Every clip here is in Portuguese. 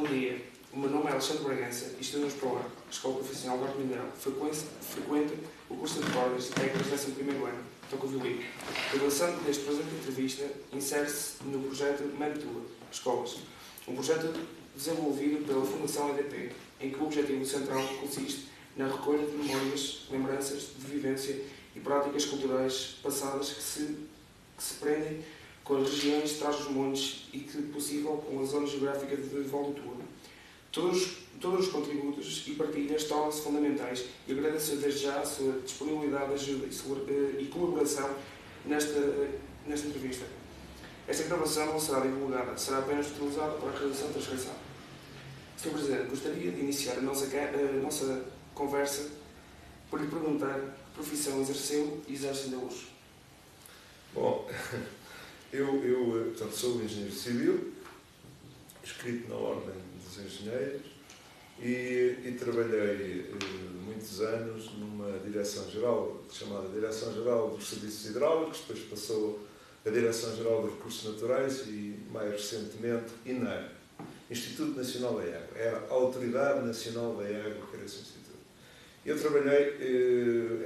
dia. O meu nome é Alexandre Bragança e estudo no Escola Profissional de Arte Mineral. Frequento o curso de cordas e teclas do 11º ano. Toco o violino. A gravação deste presente entrevista insere-se no projeto Mantua Escolas, um projeto desenvolvido pela Fundação EDP, em que o objetivo central consiste na recolha de memórias, lembranças de vivência e práticas culturais passadas que se prendem com as regiões de Trás-os-Montes e que possível com a zona geográfica de Valdetura. Todos os contributos e partilhas tornam-se fundamentais e agradeço desde já a sua disponibilidade, ajuda e colaboração nesta entrevista. Esta gravação não será divulgada, será apenas utilizada para a realização da transcrição. Sr. Presidente, gostaria de iniciar a nossa conversa por lhe perguntar que profissão exerceu e exerce ainda hoje. Bom, portanto, sou engenheiro civil, inscrito na Ordem dos Engenheiros e trabalhei muitos anos numa direção-geral, chamada Direção-Geral dos Serviços Hidráulicos, depois passou a Direção-Geral dos Recursos Naturais e, mais recentemente, INAR, Instituto Nacional da Água. Era a Autoridade Nacional da Água, que era esse instituto. Eu trabalhei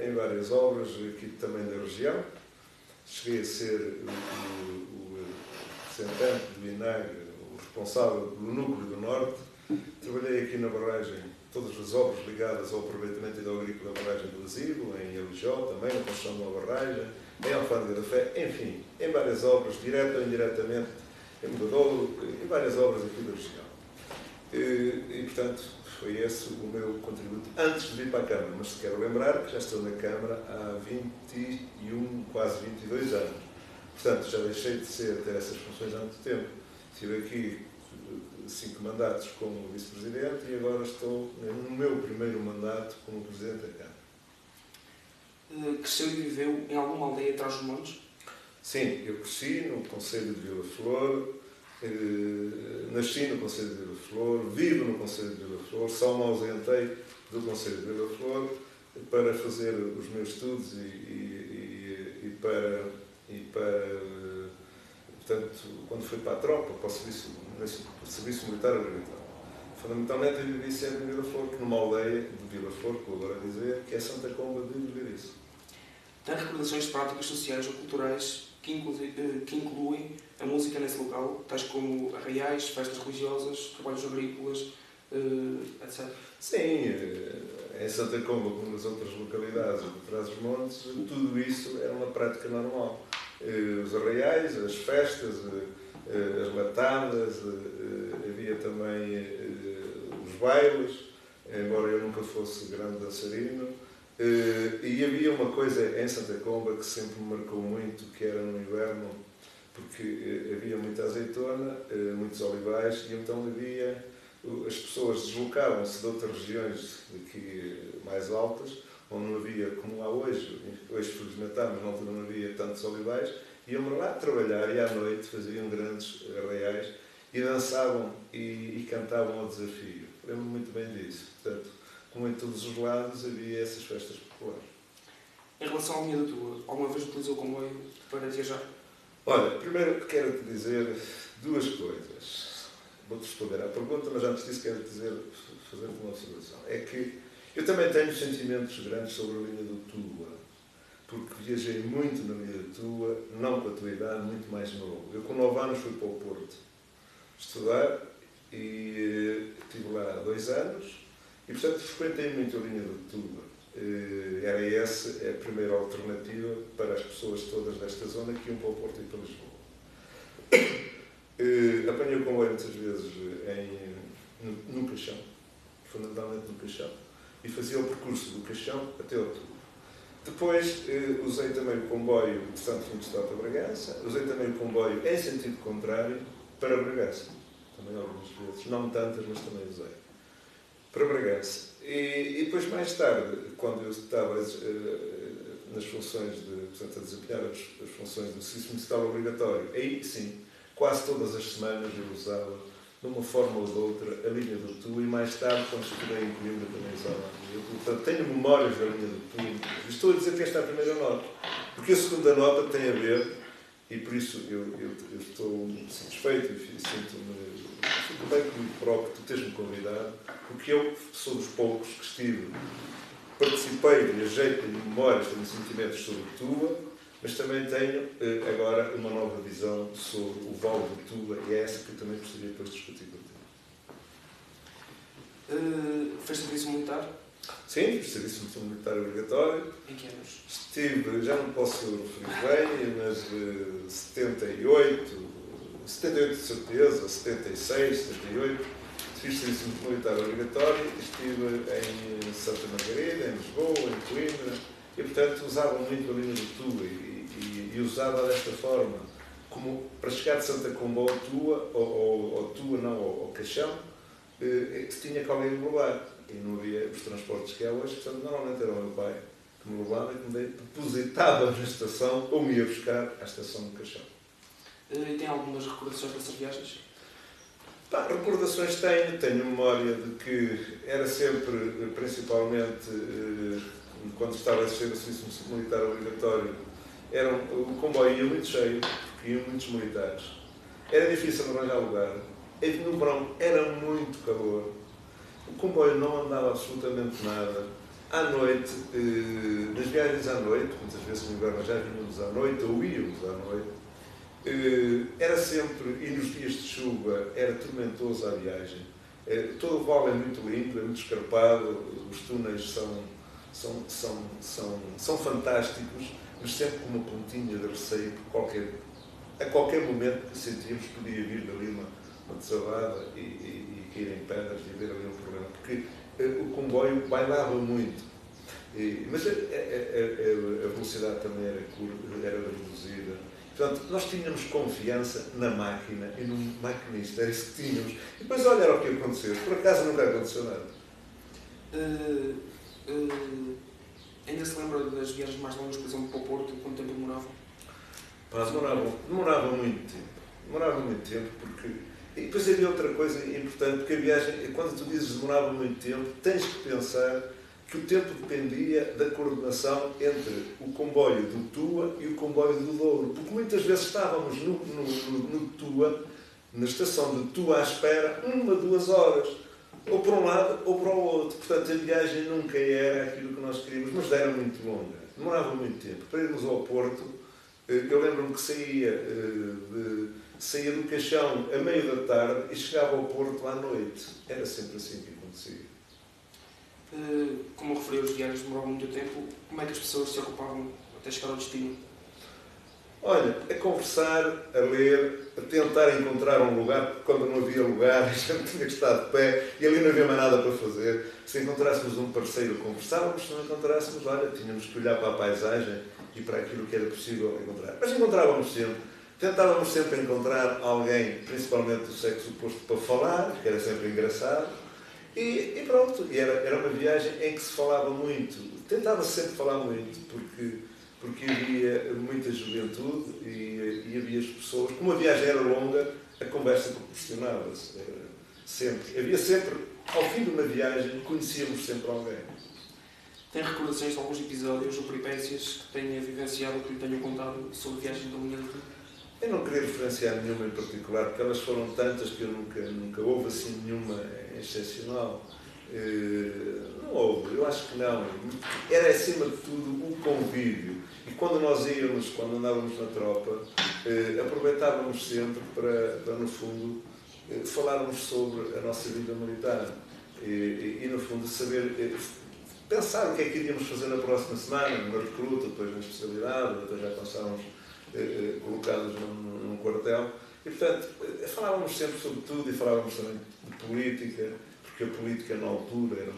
em várias obras aqui também da região. Cheguei a ser o representante do INAG, o responsável pelo núcleo do Norte. Trabalhei aqui na barragem, todas as obras ligadas ao aproveitamento hidroagrícola da barragem do Asilo, em Alijó também, na construção de uma barragem, em Alfândega da Fé, enfim, em várias obras, direta ou indiretamente, em Mudadouro, em várias obras aqui da região. E, portanto, foi esse o meu contributo antes de vir para a Câmara, mas se quero lembrar que já estou na Câmara há 21, quase 22 anos. Portanto, já deixei de ter essas funções há muito tempo. Tive aqui 5 mandatos como vice-presidente e agora estou no meu primeiro mandato como presidente da Câmara. Cresceu e viveu em alguma aldeia atrás dos montes? Sim, eu cresci no Concelho de Vila Flor, nasci no Concelho de Vila Flor, vivo no Concelho de Vila Flor, só me ausentei do Concelho de Vila Flor para fazer os meus estudos e para portanto, quando fui para a tropa, para o serviço militar obrigatório. Fundamentalmente eu vivi sempre em Vila Flor, numa aldeia de Vila Flor, que vou agora dizer, que é Santa Comba de Vilhariço. Tem recordações de práticas sociais ou culturais que incluem a música nesse local, tais como arraiais, festas religiosas, trabalhos agrícolas, etc. Sim, em Santa Comba, como nas outras localidades de Trás-os-Montes, tudo isso era uma prática normal. Os arraiais, as festas, as matadas, havia também os bailes, embora eu nunca fosse grande dançarino. E havia uma coisa em Santa Comba que sempre me marcou muito, que era no inverno, porque havia muita azeitona, muitos olivais, e então as pessoas deslocavam-se de outras regiões daqui mais altas, onde não havia, como há hoje felizmente há, mas na altura não havia tantos olivais, iam lá trabalhar e à noite faziam grandes arraiais e dançavam e cantavam ao desafio. Lembro-me muito bem disso. Portanto, como em todos os lados, havia essas festas populares. Em relação à linha da tua, alguma vez utilizou o comboio para viajar? Olha, primeiro quero-te dizer duas coisas. Vou-te responder à pergunta, mas antes disso quero fazer uma observação. É que eu também tenho sentimentos grandes sobre a linha do Tua, porque viajei muito na linha do Tua, não com a tua idade, muito mais novo. Eu com 9 anos fui para o Porto estudar e estive lá 2 anos. E, portanto, frequentei muito a linha do Tuba. Era essa a primeira alternativa para as pessoas todas desta zona que iam para o Porto e para Lisboa. Apanhei o comboio muitas vezes no Caixão, fundamentalmente no Caixão, e fazia o percurso do Caixão até ao Tuba. Depois usei também o comboio de Santo Fim de Estado a Bragança, usei também o comboio em sentido contrário para Bragança, também algumas vezes, não tantas, mas também usei. Para Bragança. E depois, mais tarde, quando eu estava nas funções portanto, a desempenhar as funções do serviço municipal obrigatório, aí sim, quase todas as semanas eu usava, de uma forma ou de outra, a linha do Tu, e mais tarde, quando estudei em Coimbra, também usava a linha do Tu. Portanto, tenho memórias da linha do Tu. Estou a dizer que esta é a primeira nota, porque a segunda nota tem a ver, e por isso eu estou satisfeito e fico bem comigo próprio por teres-me convidado, porque eu sou dos poucos que participei, viajei, tenho memórias, tenho sentimentos sobre Tua, mas também tenho agora uma nova visão sobre o Vale de Tua, e é essa que eu também gostaria depois de discutir contigo. Fez serviço militar? Sim, fiz serviço militar obrigatório. Em que anos? Estive, já não posso referir bem, mas 78 de certeza, 76, 78, fiz serviço militar obrigatório, estive em Santa Margarida, em Lisboa, em Coimbra, e portanto usava muito a linha de Tua e usava desta forma, como para chegar de Santa Comboio a Tua, ou Tua não, ao Caixão, tinha que alguém me levar. E não havia os transportes que há hoje, portanto, normalmente era o meu pai que me levava e que me depositava na estação ou me ia buscar à estação do Caixão. E tem algumas recordações dessas viagens? Recordações tenho memória de que era sempre, principalmente quando estava a exercer o serviço militar obrigatório, o comboio ia muito cheio, porque iam muitos militares. Era difícil arranjar lugar. No verão era muito calor. O comboio não andava absolutamente nada. À noite, nas viagens à noite, muitas vezes no inverno já vínhamos à noite ou íamos à noite, era sempre, e nos dias de chuva, era tormentoso a viagem. Todo o vale é muito lindo, é muito escarpado, os túneis são fantásticos, mas sempre com uma pontinha de receio, a qualquer momento que sentíamos que podia vir dali uma desabada e cair em pedras e haver ali um problema, porque o comboio bailava muito, mas a velocidade também era reduzida. Portanto, nós tínhamos confiança na máquina e no maquinista, era isso que tínhamos. E depois olha o que aconteceu, por acaso nunca aconteceu nada. Ainda se lembra das viagens mais longas, por exemplo, para o Porto, quanto tempo demoravam? Demorava muito tempo, porque... E depois havia outra coisa importante, porque a viagem, quando tu dizes demorava muito tempo, tens que pensar que o tempo dependia da coordenação entre o comboio do Tua e o comboio do Douro, porque muitas vezes estávamos no Tua, na estação de Tua à espera, 1-2 horas, ou para um lado ou para o outro. Portanto, a viagem nunca era aquilo que nós queríamos, mas era muito longa, demorava muito tempo. Para irmos ao Porto, eu lembro-me que saía do Caixão a meio da tarde e chegava ao Porto à noite. Era sempre assim que acontecia. Como referi, os viagens demoravam muito tempo. Como é que as pessoas se ocupavam até chegar ao destino? Olha, a conversar, a ler, a tentar encontrar um lugar, porque quando não havia lugar, a gente tinha que estar de pé e ali não havia mais nada para fazer. Se encontrássemos um parceiro, conversávamos, se não encontrássemos, olha, tínhamos que olhar para a paisagem e para aquilo que era possível encontrar. Mas encontrávamos sempre. Tentávamos sempre encontrar alguém, principalmente do sexo oposto, para falar, que era sempre engraçado. E pronto, e era uma viagem em que se falava muito. Tentava-se sempre falar muito, porque havia muita juventude e havia as pessoas. Como a viagem era longa, a conversa proporcionava-se. Havia sempre, ao fim de uma viagem, conhecíamos sempre alguém. Tem recordações de alguns episódios ou peripécias que tenha vivenciado ou que lhe tenham contado sobre viagens da linha de Tua? Eu não queria referenciar nenhuma em particular, porque elas foram tantas que eu nunca houve assim nenhuma excepcional. Não houve, eu acho que não. Era acima de tudo o convívio. E quando nós íamos, quando andávamos na tropa, aproveitávamos sempre para no fundo, falarmos sobre a nossa vida militar. E no fundo, saber, pensar o que é que iríamos fazer na próxima semana, na recruta, depois na especialidade, depois já passávamos colocados num quartel. E, portanto, falávamos sempre sobre tudo e falávamos também de política, porque a política na altura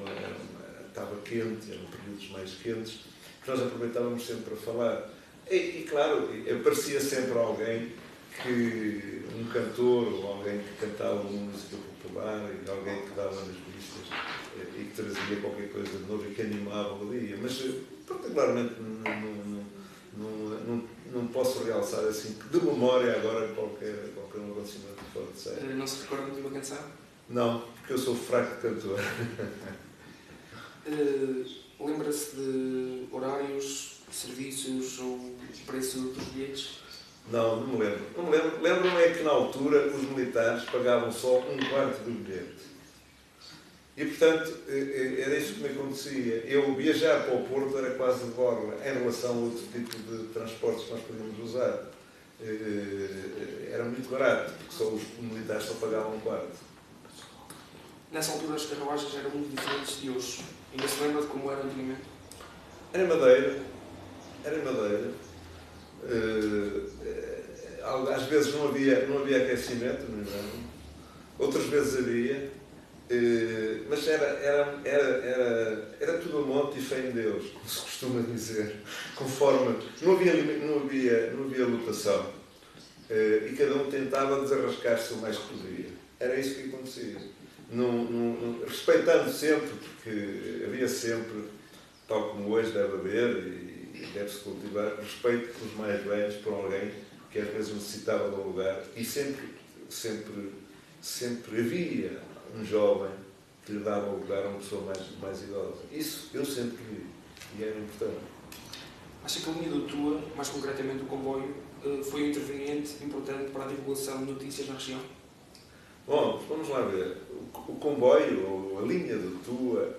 estava quente, eram períodos mais quentes, que nós aproveitávamos sempre para falar. E claro, aparecia sempre alguém, um cantor, ou alguém que cantava uma música popular, e alguém que dava nas vistas e que trazia qualquer coisa de novo e que animava o dia. Mas, particularmente, não posso realçar assim, de memória agora, qualquer acontecimento fora de série. Não se recorda de uma canção? Não, porque eu sou fraco cantor. Lembra-se de horários, serviços ou preço dos bilhetes? Não, não me lembro. Não me lembro. Lembro-me é que na altura os militares pagavam só um quarto do bilhete. E, portanto, era isso que me acontecia. Eu viajar para o Porto era quase de borla em relação a outro tipo de transportes que nós podíamos usar. Era muito barato, porque só os militares só pagavam um quarto. Nessa altura as carruagens eram muito diferentes de hoje. Ainda se lembra de como era antigamente? Era madeira. Era madeira. Às vezes não havia aquecimento no inverno. Outras vezes havia. Mas era tudo a monte e fé em Deus, como se costuma dizer, conforme não havia lotação, e cada um tentava desarrascar-se o mais que podia. Era isso que acontecia. Respeitando sempre, porque havia sempre, tal como hoje deve haver e deve-se cultivar, respeito pelos mais velhos, por alguém que às vezes necessitava de um lugar, e sempre havia um jovem que lhe dava o lugar a uma pessoa mais idosa. Isso eu sempre vi e era importante. Acha que a linha do Tua, mais concretamente o comboio, foi um interveniente importante para a divulgação de notícias na região? Bom, vamos lá ver. O comboio, ou a linha do Tua,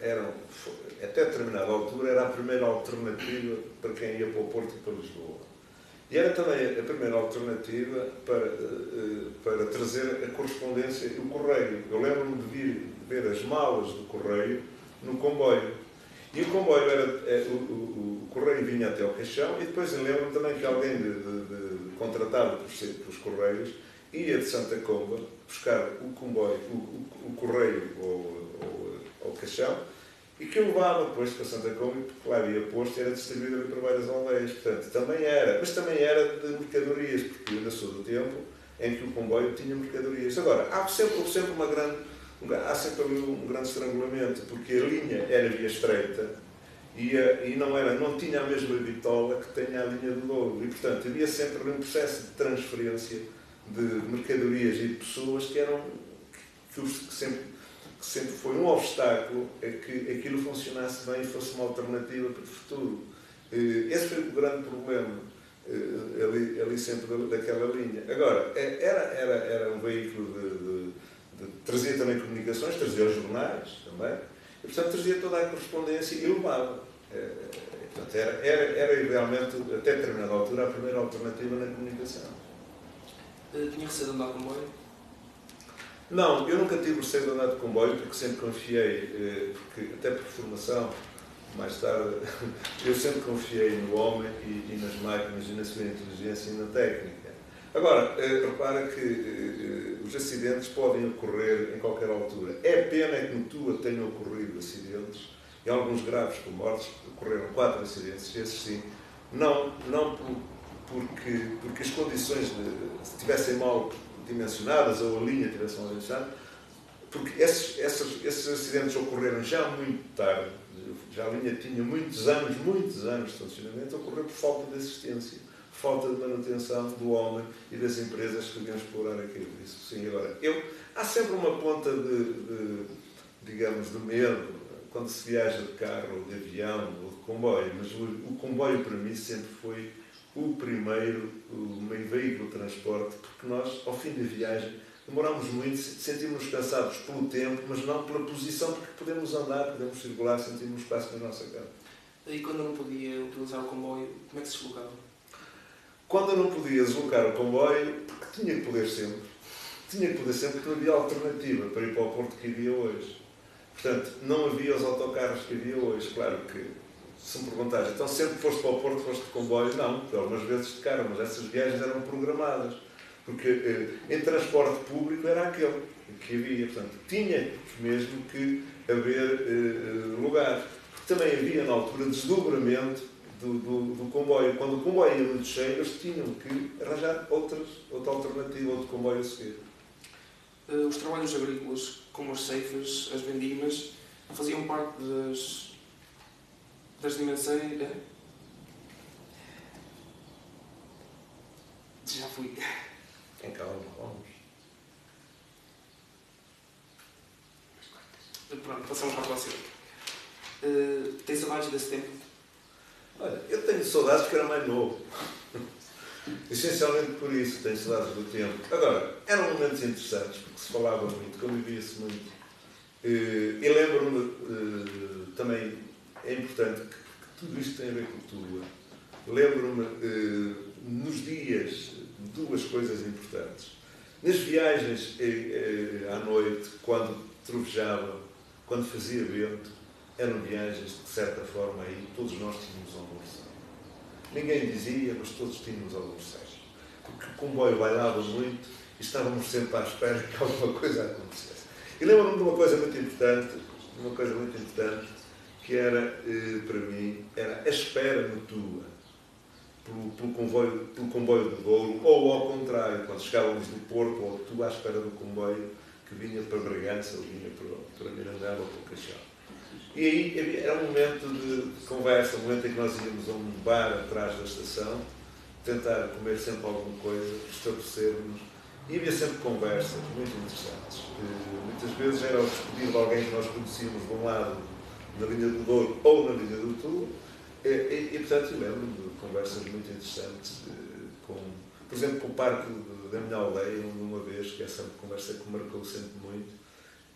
até determinada altura, era a primeira alternativa para quem ia para o Porto e para Lisboa. E era também a primeira alternativa para trazer a correspondência e o correio. Eu lembro-me de ver as malas do correio no comboio. E o comboio o correio vinha até ao caixão, e depois eu lembro-me também que alguém contratado pelos correios ia de Santa Comba buscar o comboio, o correio ao caixão, e que eu levava depois para Santa Comba, porque lá havia posto e era distribuído ali para várias aldeias. Portanto, também era de mercadorias, porque eu ainda sou do tempo em que o comboio tinha mercadorias. Agora, há sempre ali um grande estrangulamento, porque a linha era via estreita e não tinha a mesma bitola que tem a linha do Douro. E, portanto, havia sempre ali um processo de transferência de mercadorias e de pessoas que sempre foi um obstáculo a que aquilo funcionasse bem e fosse uma alternativa para o futuro. Esse foi o grande problema ali sempre daquela linha. Agora, era um veículo trazia também comunicações, trazia os jornais também, e portanto trazia toda a correspondência e levava. Portanto, era realmente, até determinada altura, a primeira alternativa na comunicação. Tinha receio de andar de comboio? Não, eu nunca tive receio de andar de comboio, porque sempre confiei, até por formação, mais tarde, eu sempre confiei no homem e nas máquinas e na sua inteligência e na técnica. Agora, repara que os acidentes podem ocorrer em qualquer altura. É pena que no Tua tenham ocorrido acidentes, e alguns graves com mortes. Ocorreram 4 acidentes, esses sim, não porque as condições estivessem mal dimensionadas ou a linha tivesse mal dimensionada, porque esses acidentes ocorreram já muito tarde, já a linha tinha muitos anos de funcionamento, ocorreu por falta de assistência, falta de manutenção do homem e das empresas que deviam explorar aquilo. Isso sim. Agora, há sempre uma ponta digamos, de medo quando se viaja de carro, ou de avião, ou de comboio, mas o comboio para mim sempre foi o primeiro meio veículo de transporte, porque nós, ao fim da viagem, demoramos muito, sentimos-nos cansados pelo tempo, mas não pela posição, porque podemos andar, podemos circular, sentimos espaço na nossa casa. E quando não podia utilizar o comboio, como é que se deslocava? Quando eu não podia deslocar o comboio, porque tinha que poder sempre, porque não havia alternativa para ir para o Porto que havia hoje. Portanto, não havia os autocarros que havia hoje. Claro que, se me perguntares, então sempre foste para o Porto, foste de comboio? Não, algumas vezes de carro, mas essas viagens eram programadas. Porque em transporte público era aquele que havia. Portanto, tinha mesmo que haver lugar. Porque também havia, na altura, desdobramento do comboio. Quando o comboio ia muito cheio, eles tinham que arranjar outra alternativa, outro comboio a seguir. Os trabalhos agrícolas, como as ceifas, as vendimas, faziam parte das dimensões... Já fui. Em calma, vamos. Pronto, passamos para a próxima. Tem saudades desse tempo? Olha, eu tenho saudades porque era mais novo. Essencialmente por isso, tenho saudades do tempo. Agora, eram momentos interessantes, porque se falava muito, convivia-se muito. E lembro-me também, é importante que tudo isto tem a ver com tua. Lembro-me nos dias, duas coisas importantes. Nas viagens à noite, quando trovejava, quando fazia vento, eram viagens que, de certa forma, aí todos nós tínhamos algum receio. Ninguém dizia, mas todos tínhamos algum receio. Porque o comboio bailava muito e estávamos sempre à espera que alguma coisa acontecesse. E lembro-me de uma coisa muito importante, que era, para mim, era a espera mutua pelo comboio do Douro, ou ao contrário, quando chegávamos do Porto, ou tu à espera do comboio que vinha para Bragança, ou vinha para Mirandela ou para Caixão. E aí era um momento de conversa, um momento em que nós íamos a um bar atrás da estação, tentar comer sempre alguma coisa, estabelecermos, e havia sempre conversas muito interessantes. Muitas vezes era o despedir de alguém que nós conhecíamos de um lado na linha do Douro ou na linha do Tul, e portanto eu lembro-me de conversas muito interessantes, por exemplo, com o parque da minha aldeia, uma vez, que essa conversa que me marcou sempre muito,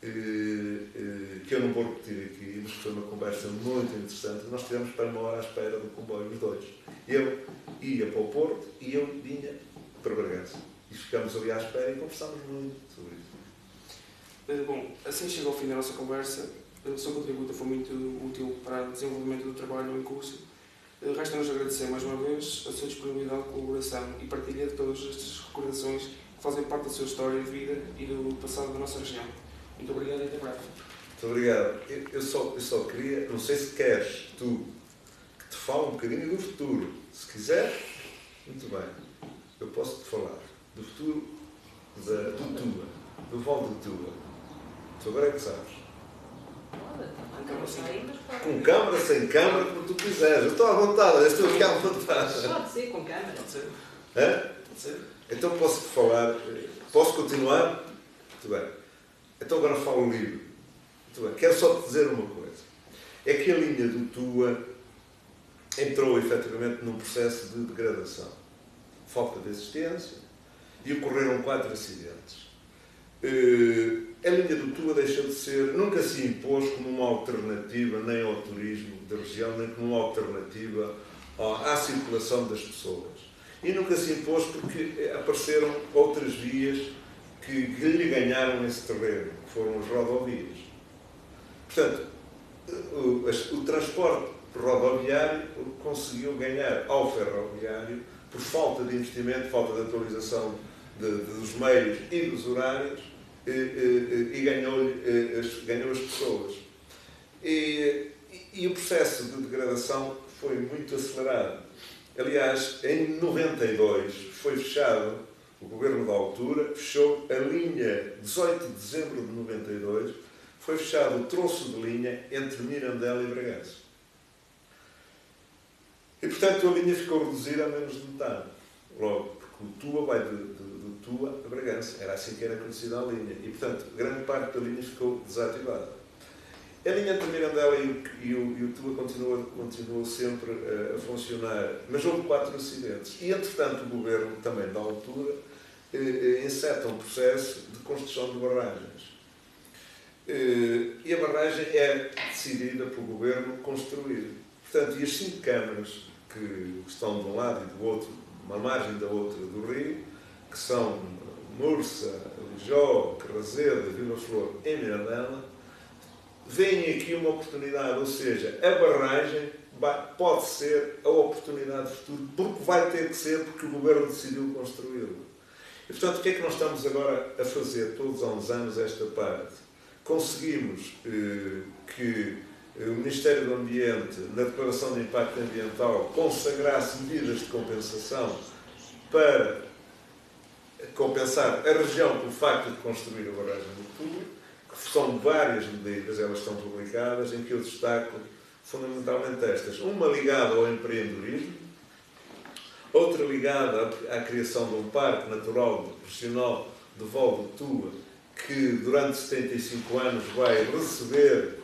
que eu não vou repetir aqui, mas foi uma conversa muito interessante. Nós tivemos para 1 hora à espera do comboio, os dois. Eu ia para o Porto e eu vinha para Bragança. E ficámos ali à espera e conversámos muito sobre isso. Bom, assim chega ao fim da nossa conversa. O seu contributo foi muito útil para o desenvolvimento do trabalho em curso. Resta-nos agradecer mais uma vez a sua disponibilidade, colaboração e partilha de todas estas recordações que fazem parte da sua história de vida e do passado da nossa região. Muito obrigado e até breve. Muito obrigado. Eu só queria, não sei se queres tu que te fale um bocadinho do futuro. Se quiser, muito bem. Eu posso te falar do futuro do Tua, do Val do Tua. Tu agora é que sabes. Com câmara, sem câmara, como tu quiseres. Eu estou à vontade, eu estou aqui à vontade. Pode ser, com câmara. Pode ser. Pode ser. Então posso-te falar. Posso continuar? Muito bem. Então agora falo livre. Muito bem. Quero só te dizer uma coisa. É que a linha do Tua entrou efetivamente num processo de degradação. Falta de assistência e ocorreram 4 acidentes. A linha do Tua deixou de ser, nunca se impôs como uma alternativa nem ao turismo da região, nem como uma alternativa à circulação das pessoas. E nunca se impôs porque apareceram outras vias que lhe ganharam esse terreno, que foram as rodovias. Portanto, o transporte rodoviário conseguiu ganhar ao ferroviário por falta de investimento, falta de atualização dos meios e dos horários, e ganhou as pessoas. E o processo de degradação foi muito acelerado. Aliás, em 92 foi fechado, o governo da altura fechou a linha, 18 de dezembro de 92, foi fechado o troço de linha entre Mirandela e Bragança. E, portanto, a linha ficou reduzida a menos de metade. Logo, porque o Tua vai de Tua a Bragança. Era assim que era conhecida a linha. E, portanto, grande parte da linha ficou desativada. A linha entre Mirandela e o Tua continuou sempre a funcionar. Mas houve 4 acidentes. E, entretanto, o governo, também da altura, enceta um processo de construção de barragens. E a barragem é decidida pelo governo construir. Portanto, e as 5 câmaras que estão de um lado e do outro, uma margem da outra do rio, que são Mursa, Lijó, Carrazeda, Vila Flor e Mirandela, veem aqui uma oportunidade, ou seja, a barragem pode ser a oportunidade de futuro, porque vai ter que ser, porque o governo decidiu construí-lo. E, portanto, o que é que nós estamos agora a fazer, todos há uns anos, esta parte? Conseguimos que o Ministério do Ambiente, na Declaração de Impacto Ambiental, consagrasse medidas de compensação para compensar a região pelo facto de construir a barragem do Tua, que são várias medidas, elas estão publicadas, em que eu destaco fundamentalmente estas. Uma ligada ao empreendedorismo, outra ligada à criação de um parque natural regional de Val do Tua, que durante 75 anos vai receber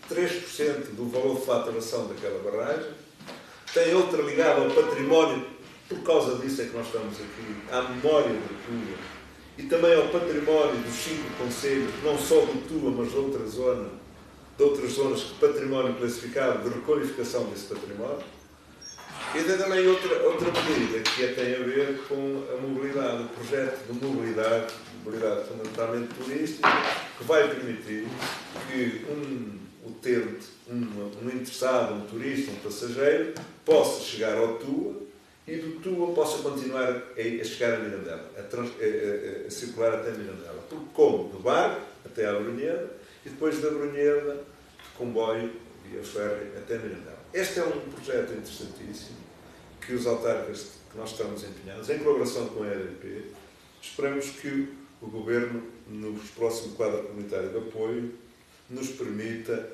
3% do valor de faturação daquela barragem. tem outra ligada ao património, por causa disso é que nós estamos aqui, à memória de Tua, e também ao património dos 5 concelhos, não só de Tua, mas de outras zonas que património classificado, de requalificação desse património. E tem também outra medida que tem a ver com a mobilidade, o projeto de mobilidade fundamentalmente turística, que vai permitir que um utente, um interessado, um turista, um passageiro, possa chegar ao Tua e do Tua possa continuar a chegar a Mirandela, a circular até Mirandela. Porque como? Do barco até à Brunheda e depois da Brunheda, de comboio, via ferry, até Mirandela. Este é um projeto interessantíssimo que os autarcas que nós estamos empenhados, em colaboração com a EDP, esperamos que o Governo, no próximo quadro comunitário de apoio, nos permita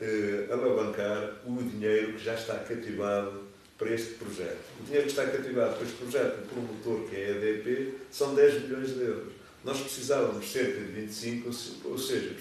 alavancar o dinheiro que já está cativado para este projeto. O dinheiro que está cativado para este projeto, o promotor, que é a EDP, são 10 milhões de euros. Nós precisávamos cerca de 25, ou seja,